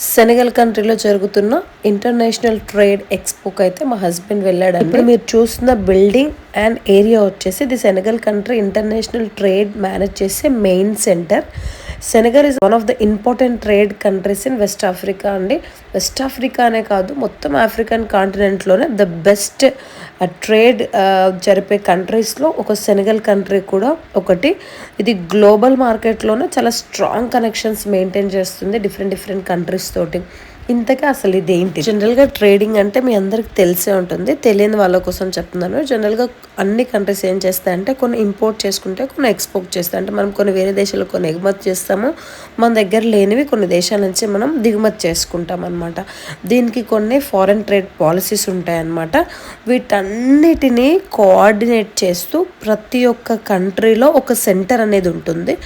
Senegal కంట్రీలో జరుగుతున్న international trade ఎక్స్పోకి అయితే మా హస్బెండ్ వెళ్ళాడు. ఇప్పుడు మీరు చూస్తున్న బిల్డింగ్ అండ్ ఏరియా వచ్చేసి ఇది Senegal country international trade manage చేసే main centre. Senegal is one of the important trade countries in West Africa అండి. వెస్ట్ ఆఫ్రికా అనే కాదు, మొత్తం ఆఫ్రికన్ కాంటినెంట్లోనే ద బెస్ట్ ట్రేడ్ జరిపే కంట్రీస్లో ఒక సెనెగల్ కంట్రీ కూడా ఒకటి. ఇది గ్లోబల్ మార్కెట్లోనే చాలా స్ట్రాంగ్ కనెక్షన్స్ మెయింటైన్ చేస్తుంది డిఫరెంట్ కంట్రీస్ తోటి. ఇంతకీ అసలు ఇదేంటి? జనరల్గా ట్రేడింగ్ అంటే మీ అందరికి తెలిసే ఉంటుంది, తెలియని వాళ్ళ కోసం చెప్తున్నాను. జనరల్గా అన్ని కంట్రీస్ ఏం చేస్తాయంటే కొన్ని ఇంపోర్ట్ చేసుకుంటే కొన్ని ఎక్స్పోర్ట్ చేస్తాయి. అంటే మనం కొన్ని వేరే దేశాలకు కొన్ని ఎగుమతి చేస్తాము, మన దగ్గర లేనివి కొన్ని దేశాల నుంచి మనం దిగుమతి చేసుకుంటాం అనమాట. దీనికి కొన్ని ఫారెన్ ట్రేడ్ పాలసీస్ ఉంటాయన్నమాట. వీటన్నిటినీ కోఆర్డినేట్ చేస్తూ ప్రతి ఒక్క కంట్రీలో ఒక సెంటర్ అనేది ఉంటుంది.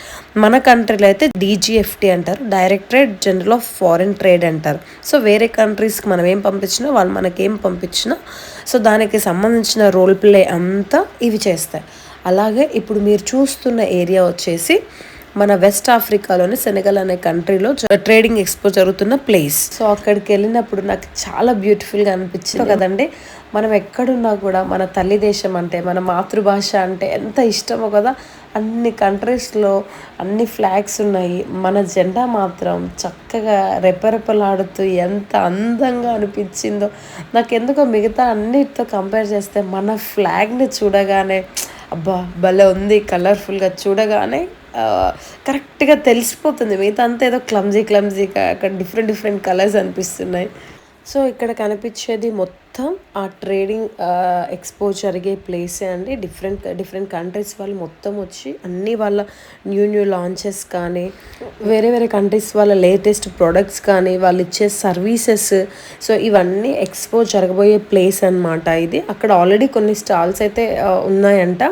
మన కంట్రీలో అయితే DGFT అంటారు, directorate general of foreign trade అంటారు. సో వేరే కంట్రీస్కి మనం ఏం పంపించినా వాళ్ళు మనకేం పంపించినా సో దానికి సంబంధించిన రోల్ ప్లే అంతా ఇవి చేస్తాయి. అలాగే ఇప్పుడు మీరు చూస్తున్న ఏరియా వచ్చేసి మన వెస్ట్ ఆఫ్రికాలోని సెనెగల్ అనే కంట్రీలో ట్రేడింగ్ ఎక్స్పో జరుగుతున్న ప్లేస్. సో అక్కడికి వెళ్ళినప్పుడు నాకు చాలా బ్యూటిఫుల్గా అనిపించింది కదండి. మనం ఎక్కడున్నా కూడా మన తల్లి దేశం అంటే, మన మాతృభాష అంటే ఎంత ఇష్టమో కదా. అన్ని కంట్రీస్లో అన్ని ఫ్లాగ్స్ ఉన్నాయి, మన జెండా మాత్రం చక్కగా రెపరెపలాడుతూ ఎంత అందంగా అనిపించిందో. నాకెందుకో మిగతా అన్నిటితో కంపేర్ చేస్తే మన ఫ్లాగ్ని చూడగానే అబ్బా భలే ఉంది, కలర్ఫుల్గా చూడగానే కరెక్ట్గా తెలిసిపోతుంది. మిగతా అంతా ఏదో క్లమ్జీగా అక్కడ డిఫరెంట్ కలర్స్ అనిపిస్తున్నాయి. సో ఇక్కడ కనిపించేది మొత్తం ఆ ట్రేడింగ్ ఎక్స్పో జరిగే ప్లేసే అండి. డిఫరెంట్ కంట్రీస్ వాళ్ళు మొత్తం వచ్చి అన్ని వాళ్ళ న్యూ లాంచెస్ కానీ, వేరే కంట్రీస్ వాళ్ళ లేటెస్ట్ ప్రొడక్ట్స్ కానీ, వాళ్ళు ఇచ్చే సర్వీసెస్, సో ఇవన్నీ ఎక్స్పో జరగబోయే ప్లేస్ అనమాట ఇది. అక్కడ ఆల్రెడీ కొన్ని స్టాల్స్ అయితే ఉన్నాయంట,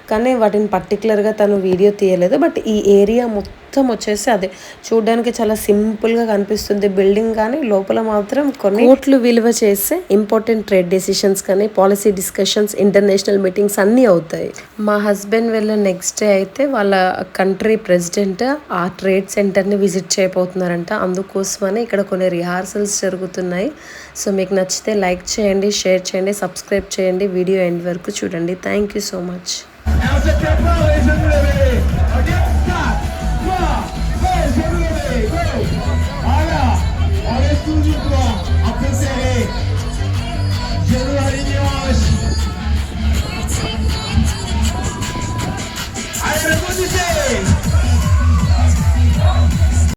కానీ వాటిని పర్టికులర్గా తను వీడియో తీయలేదు. బట్ ఈ ఏరియా మొత్తం వచ్చేసి అదే చూడడానికి చాలా సింపుల్గా కనిపిస్తుంది బిల్డింగ్, కానీ లోపల మాత్రం కొన్ని కోట్లు విలువ చేసే ఇంపార్టెంట్ ట్రేడ్ డెసిషన్స్ కానీ, పాలసీ డిస్కషన్స్, ఇంటర్నేషనల్ మీటింగ్స్ అన్నీ అవుతాయి. మా హస్బెండ్ వెళ్ళిన నెక్స్ట్ డే అయితే వాళ్ళ కంట్రీ ప్రెసిడెంట్ ఆ ట్రేడ్ సెంటర్ని విజిట్ చేయబోతున్నారంట. అందుకోసమని ఇక్కడ కొన్ని రిహార్సల్స్ జరుగుతున్నాయి. సో మీకు నచ్చితే లైక్ చేయండి, షేర్ చేయండి, సబ్స్క్రైబ్ చేయండి, వీడియో ఎండ్ వరకు చూడండి. Thank you so much.